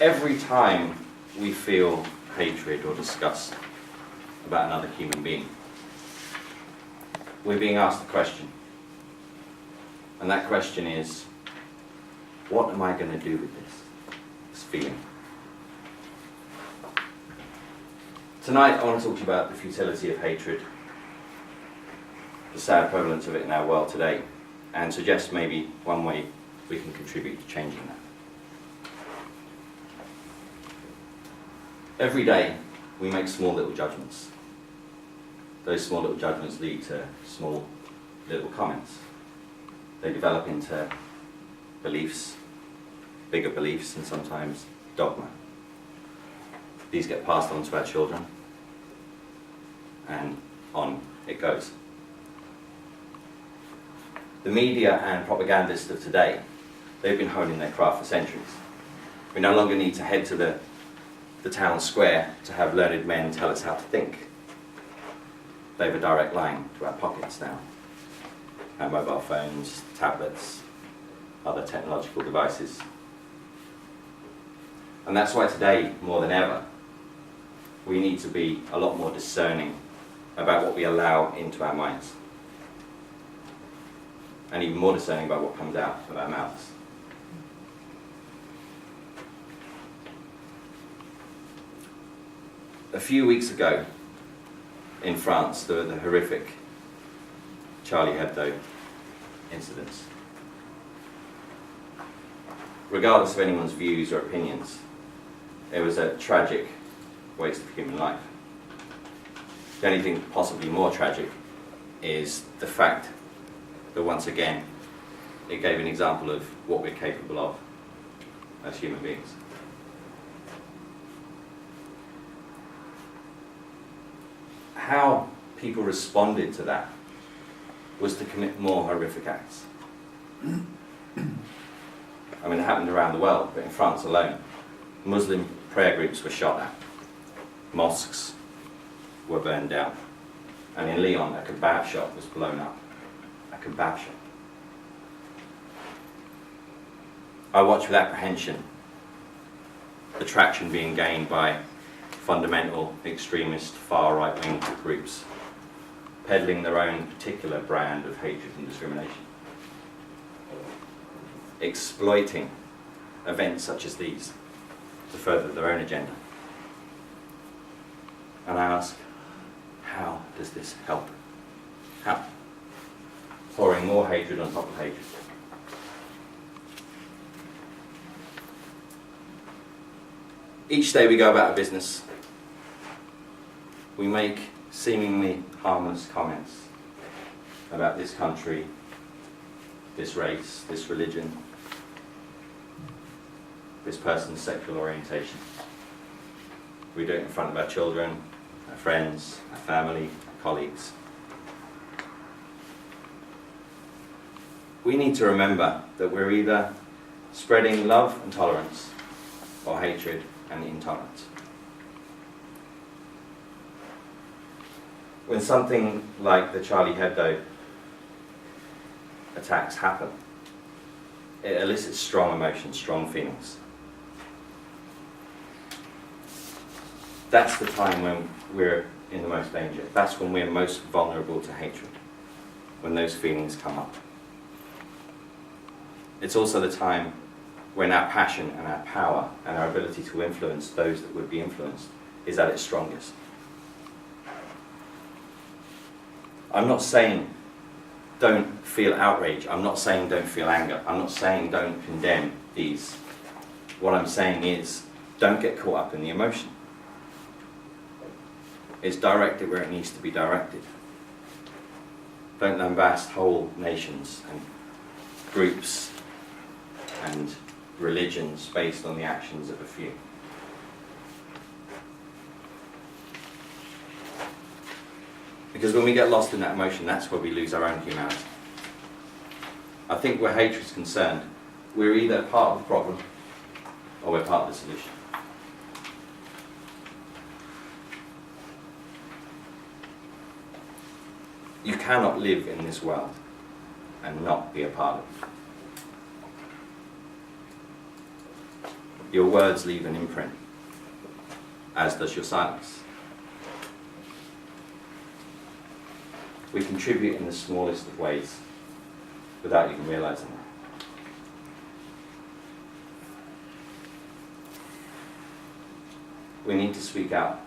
every time we feel hatred or disgust about another human being, we're being asked a question. And that question is, what am I going to do with this feeling? Tonight I want to talk to you about the futility of hatred, the sad prevalence of it in our world today, and suggest maybe one way we can contribute to changing that. Every day we make small little judgments. Those small little judgments lead to small little comments. They develop into beliefs, bigger beliefs, and sometimes dogma. These get passed on to our children, and on it goes. The media and propagandists of today, they've been honing their craft for centuries. We no longer need to head to the town square to have learned men tell us how to think. They have a direct line to our pockets now. Our mobile phones, tablets, other technological devices. And that's why today, more than ever, we need to be a lot more discerning about what we allow into our minds. And even more discerning about what comes out of our mouths. A few weeks ago in France, there were the horrific Charlie Hebdo incidents. Regardless of anyone's views or opinions, it was a tragic waste of human life. The only thing possibly more tragic is the fact that once again it gave an example of what we're capable of as human beings. How people responded to that was to commit more horrific acts. I mean, it happened around the world, but in France alone, Muslim prayer groups were shot at, mosques were burned down, and in Lyon, a kebab shop was blown up. A kebab shop. I watch with apprehension the traction being gained by fundamental, extremist, far right-wing groups, peddling their own particular brand of hatred and discrimination, exploiting events such as these to further their own agenda. And I ask, how does this help? How? Pouring more hatred on top of hatred. Each day we go about our business, we make seemingly harmless comments about this country, this race, this religion, this person's sexual orientation. We do it in front of our children, our friends, our family, our colleagues. We need to remember that we're either spreading love and tolerance or hatred and intolerance. When something like the Charlie Hebdo attacks happen, it elicits strong emotions, strong feelings. That's the time when we're in the most danger. That's when we're most vulnerable to hatred, when those feelings come up. It's also the time when our passion and our power and our ability to influence those that would be influenced is at its strongest. I'm not saying don't feel outrage. I'm not saying don't feel anger. I'm not saying don't condemn these. What I'm saying is don't get caught up in the emotion. It's directed where it needs to be directed. Don't lambast whole nations and groups and religions based on the actions of a few. Because when we get lost in that emotion, that's where we lose our own humanity. I think where hatred is concerned, we're either part of the problem or we're part of the solution. You cannot live in this world and not be a part of it. Your words leave an imprint, as does your silence. We contribute in the smallest of ways without even realizing it. We need to speak out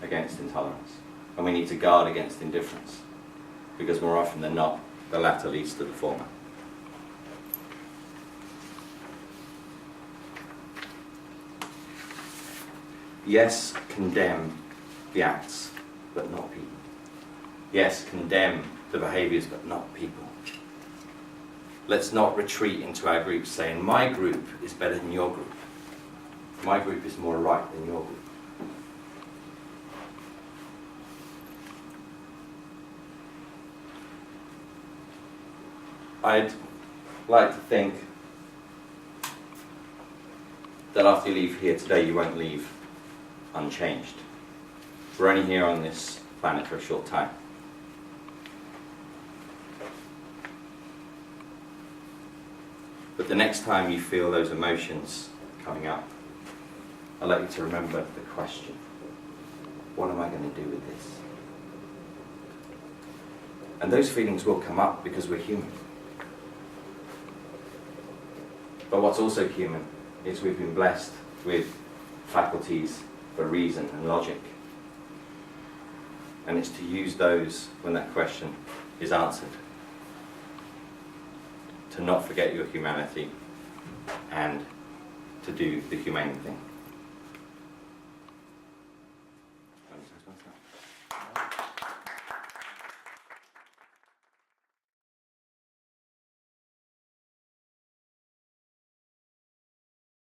against intolerance, and we need to guard against indifference, because more often than not, the latter leads to the former. Yes, condemn the acts, but not people. Yes, condemn the behaviours, but not people. Let's not retreat into our groups saying, my group is better than your group. My group is more right than your group. I'd like to think that after you leave here today, you won't leave unchanged. We're only here on this planet for a short time. But the next time you feel those emotions coming up, I'd like you to remember the question, what am I going to do with this? And those feelings will come up because we're human. But what's also human is we've been blessed with faculties for reason and logic. And it's to use those when that question is answered. To not forget your humanity and to do the humane thing.